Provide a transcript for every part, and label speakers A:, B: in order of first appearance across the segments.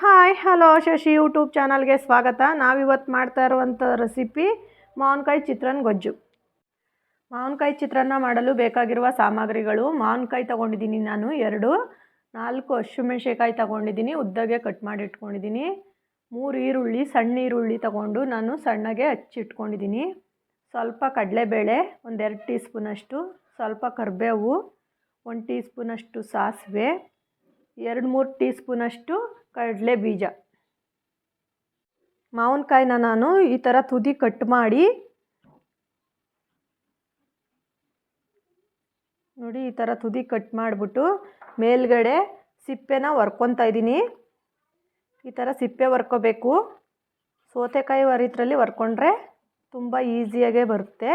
A: Hi hello Shashi YouTube ಚಾನಲ್ಗೆ ಸ್ವಾಗತ. ನಾವಿವತ್ತು ಮಾಡ್ತಾ ಇರುವಂಥ ರೆಸಿಪಿ ಮಾವಿನಕಾಯಿ ಚಿತ್ರಾನ್ನ ಗೊಜ್ಜು. ಮಾವಿನಕಾಯಿ ಚಿತ್ರಾನ್ನ ಮಾಡಲು ಬೇಕಾಗಿರುವ ಸಾಮಗ್ರಿಗಳು: ಮಾವಿನಕಾಯಿ ತೊಗೊಂಡಿದ್ದೀನಿ ನಾನು 4 ಹಸಿಮೆಣಸಿನಕಾಯಿ ತೊಗೊಂಡಿದ್ದೀನಿ, ಉದ್ದಗೆ ಕಟ್ ಮಾಡಿ ಇಟ್ಕೊಂಡಿದ್ದೀನಿ. 3 ಈರುಳ್ಳಿ, ಸಣ್ಣ ಈರುಳ್ಳಿ ತೊಗೊಂಡು ನಾನು ಸಣ್ಣಗೆ ಹಚ್ಚಿಟ್ಕೊಂಡಿದ್ದೀನಿ. ಸ್ವಲ್ಪ ಕಡಲೆಬೇಳೆ, 2 ಟೀ ಸ್ಪೂನಷ್ಟು, ಸ್ವಲ್ಪ ಕರಿಬೇವು, 1 ಟೀ ಸ್ಪೂನಷ್ಟು ಸಾಸಿವೆ, 2-3 ಟೀ ಸ್ಪೂನಷ್ಟು ಕಡಲೆ ಬೀಜ. ಮಾವಿನಕಾಯಿನ ನಾನು ಈ ಥರ ತುದಿ ಕಟ್ ಮಾಡಿ ನೋಡಿ, ಈ ಥರ ತುದಿ ಕಟ್ ಮಾಡಿಬಿಟ್ಟು ಮೇಲ್ಗಡೆ ಸಿಪ್ಪೆನ ಹೊರ್ಕೊತಾ ಇದ್ದೀನಿ. ಈ ಥರ ಸಿಪ್ಪೆ ಹೊರ್ಕೋಬೇಕು. ಸೌತೆಕಾಯಿ ಹೊರಿದ್ರಲ್ಲಿ ಹೊರ್ಕೊಂಡ್ರೆ ತುಂಬ ಈಸಿಯಾಗೇ ಬರುತ್ತೆ.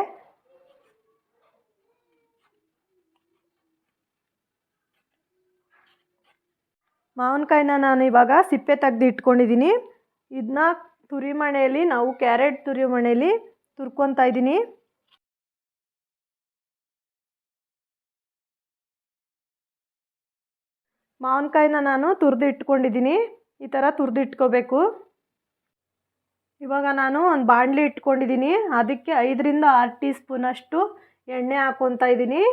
A: ಮಾವಿನಕಾಯಿನ ನಾನು ಇವಾಗ ಸಿಪ್ಪೆ ತೆಗೆದು ಇಟ್ಕೊಂಡಿದ್ದೀನಿ. ಇದನ್ನ ತುರಿಮಣೆಯಲ್ಲಿ, ನಾವು ಕ್ಯಾರೆಟ್ ತುರಿಮಣೆಯಲ್ಲಿ ತುರ್ಕೊತಾ ಇದ್ದೀನಿ. ಮಾವಿನಕಾಯಿನ ನಾನು ತುರಿದು ಇಟ್ಕೊಂಡಿದ್ದೀನಿ. ಈ ಥರ ತುರಿದು ಇಟ್ಕೋಬೇಕು. ಇವಾಗ ನಾನು ಒಂದು ಬಾಣಲಿ ಇಟ್ಕೊಂಡಿದ್ದೀನಿ. ಅದಕ್ಕೆ 5-6 ಟೀ ಸ್ಪೂನಷ್ಟು ಎಣ್ಣೆ ಹಾಕ್ಕೊತಾ ಇದ್ದೀನಿ.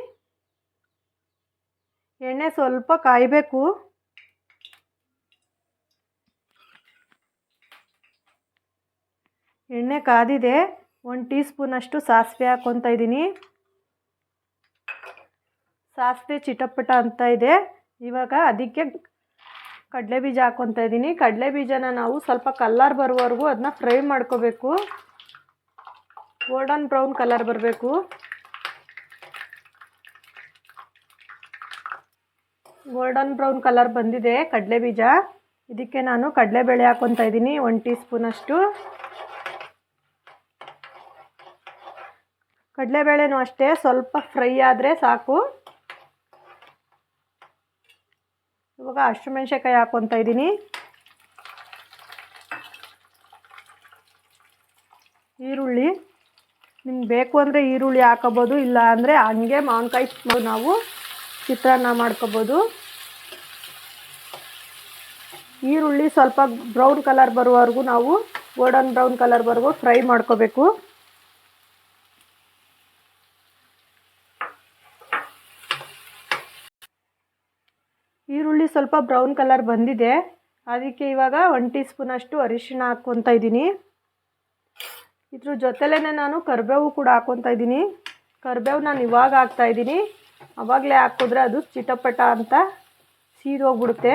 A: ಎಣ್ಣೆ ಸ್ವಲ್ಪ ಕಾಯಬೇಕು. ಎಣ್ಣೆ ಕಾದಿದೆ. 1 ಟೀ ಸ್ಪೂನಷ್ಟು ಸಾಸಿವೆ ಹಾಕ್ಕೊತಾ ಇದ್ದೀನಿ. ಸಾಸಿವೆ ಚಿಟಪಟ ಅಂತ ಇದೆ. ಇವಾಗ ಅದಕ್ಕೆ ಕಡಲೆ ಬೀಜ ಹಾಕ್ಕೊತಾ ಇದ್ದೀನಿ. ಕಡಲೆ ಬೀಜನ ನಾವು ಸ್ವಲ್ಪ ಕಲರ್ ಬರೋವರೆಗೂ ಅದನ್ನ ಫ್ರೈ ಮಾಡ್ಕೋಬೇಕು. ಗೋಲ್ಡನ್ ಬ್ರೌನ್ ಕಲರ್ ಬರಬೇಕು. ಗೋಲ್ಡನ್ ಬ್ರೌನ್ ಕಲರ್ ಬಂದಿದೆ ಕಡಲೆ ಬೀಜ. ಇದಕ್ಕೆ ನಾನು ಕಡಲೆಬೇಳೆ ಹಾಕ್ಕೊತಾ ಇದ್ದೀನಿ, 1 ಟೀ ಸ್ಪೂನಷ್ಟು. ಕಡಲೆಬೇಳೆನೂ ಅಷ್ಟೇ ಸ್ವಲ್ಪ ಫ್ರೈ ಆದರೆ ಸಾಕು. ಇವಾಗ ಹಸಿಮೆಣಸಿನಕಾಯಿ ಹಾಕ್ಕೊತಾ ಇದ್ದೀನಿ. ಈರುಳ್ಳಿ ನಿಮ್ಗೆ ಬೇಕು ಅಂದರೆ ಈರುಳ್ಳಿ ಹಾಕೋಬೋದು, ಇಲ್ಲ ಅಂದರೆ ಹಂಗೆ ಮಾವಿನಕಾಯಿ ನಾವು ಚಿತ್ರಾನ್ನ ಮಾಡ್ಕೋಬೋದು. ಈರುಳ್ಳಿ ಸ್ವಲ್ಪ ಬ್ರೌನ್ ಕಲರ್ ಬರುವವರೆಗೂ ನಾವು ಗೋಲ್ಡನ್ ಬ್ರೌನ್ ಕಲರ್ ಬರುವವರೆಗೂ ಫ್ರೈ ಮಾಡ್ಕೋಬೇಕು. ಈರುಳ್ಳಿ ಸ್ವಲ್ಪ ಬ್ರೌನ್ ಕಲರ್ ಬಂದಿದೆ. ಅದಕ್ಕೆ ಇವಾಗ 1 ಟೀ ಸ್ಪೂನಷ್ಟು ಅರಿಶಿಣ ಹಾಕ್ಕೊತಾ ಇದ್ದೀನಿ. ಇದ್ರ ಜೊತೆಲೇ ನಾನು ಕರಿಬೇವು ಕೂಡ ಹಾಕ್ಕೊತಾ ಇದ್ದೀನಿ. ಕರಿಬೇವು ನಾನು ಇವಾಗ ಹಾಕ್ತಾಯಿದ್ದೀನಿ. ಆವಾಗಲೇ ಹಾಕಿದ್ರೆ ಅದು ಚಿಟಪಟ ಅಂತ ಸೀದೋಗ್ಬಿಡುತ್ತೆ.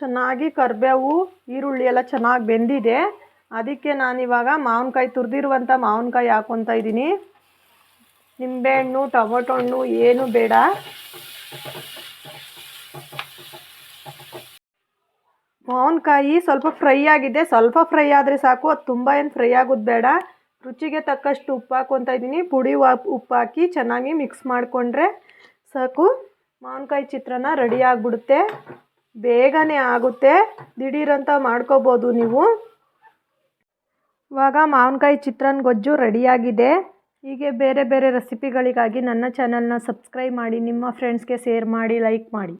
A: ಚೆನ್ನಾಗಿ ಕರಿಬೇವು ಈರುಳ್ಳಿ ಎಲ್ಲ ಚೆನ್ನಾಗಿ ಬೆಂದಿದೆ. ಅದಕ್ಕೆ ನಾನಿವಾಗ ಮಾವಿನಕಾಯಿ ತುರಿದಿರುವಂಥ ಮಾವಿನಕಾಯಿ ಹಾಕ್ಕೊತಾ ಇದ್ದೀನಿ. ನಿಂಬೆಹಣ್ಣು, ಟೊಮೊಟೊ ಹಣ್ಣು ಏನು ಬೇಡ. ಮಾವಿನಕಾಯಿ ಸ್ವಲ್ಪ ಫ್ರೈ ಆಗಿದೆ. ಸ್ವಲ್ಪ ಫ್ರೈ ಆದರೆ ಸಾಕು, ಅದು ತುಂಬ ಏನು ಫ್ರೈ ಆಗೋದು ಬೇಡ. ರುಚಿಗೆ ತಕ್ಕಷ್ಟು ಉಪ್ಪು ಹಾಕ್ಕೊತಾ ಇದ್ದೀನಿ. ಪುಡಿ ಉಪ್ಪು ಹಾಕಿ ಚೆನ್ನಾಗಿ ಮಿಕ್ಸ್ ಮಾಡಿಕೊಂಡ್ರೆ ಸಾಕು. ಮಾವಿನಕಾಯಿ ಚಿತ್ರಾನ್ನ ರೆಡಿ ಆಗಿಬಿಡುತ್ತೆ. ಬೇಗನೆ ಆಗುತ್ತೆ. ದಿಢೀರಂತ ಮಾಡ್ಕೋಬೋದು ನೀವು. ಇವಾಗ ಮಾವಿನಕಾಯಿ ಚಿತ್ರಾನ್ನ ಗೊಜ್ಜು ರೆಡಿಯಾಗಿದೆ. ಹೀಗೆ ಬೇರೆ ಬೇರೆ ರೆಸಿಪಿಗಳಿಗಾಗಿ ನನ್ನ ಚಾನಲ್ನ ಸಬ್ಸ್ಕ್ರೈಬ್ ಮಾಡಿ, ನಿಮ್ಮ ಫ್ರೆಂಡ್ಸ್ಗೆ ಶೇರ್ ಮಾಡಿ, ಲೈಕ್ ಮಾಡಿ.